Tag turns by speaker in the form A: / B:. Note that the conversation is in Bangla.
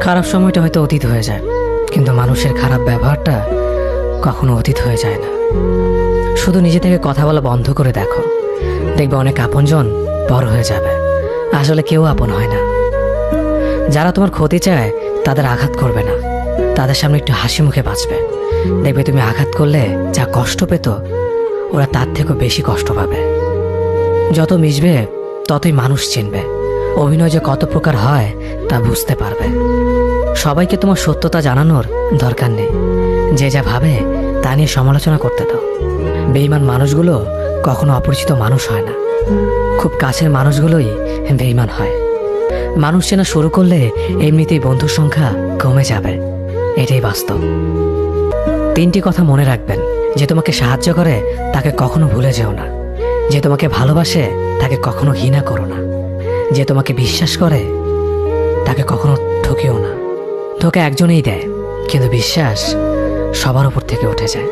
A: খারাপ সময়টা হয়তো অতীত হয়ে যায়, কিন্তু মানুষের খারাপ ব্যবহারটা কখনো অতীত হয়ে যায় না। শুধু নিজে থেকে কথা বলা বন্ধ করে দেখো, দেখবে অনেক আপনজন পর হয়ে যাবে। আসলে কেউ আপন হয় না। যারা তোমার ক্ষতি চায় তাদের আঘাত করবে না, তাদের সামনে একটু হাসি মুখে বাঁচবে। দেখবে তুমি আঘাত করলে যা কষ্ট পেত, ওরা তার থেকেও বেশি কষ্ট পাবে। যত মিশবে ততই মানুষ চিনবে, অভিনয় যে কত প্রকার হয় তা বুঝতে পারবে। সবাইকে তোমার সত্যতা জানানোর দরকার নেই, যে যা ভাবে তা নিয়ে সমালোচনা করতে দাও। বেঈমান মানুষগুলো কখনো অপরিচিত মানুষ হয় না, খুব কাছের মানুষগুলোই বেঈমান হয়। মানুষ চেনা শুরু করলে এমনিতেই বন্ধুর সংখ্যা কমে যাবে, এটাই বাস্তব। 3টি কথা মনে রাখবেন: যে তোমাকে সাহায্য করে তাকে কখনো ভুলে যেও না, যে তোমাকে ভালোবাসে তাকে কখনো ঘৃণা করো না, যে তোমাকে বিশ্বাস করে তাকে কখনো ঠকিও না। ধোঁকা একজনেই দেয়, কিন্তু বিশ্বাস সবার উপর থেকে উঠে যায়।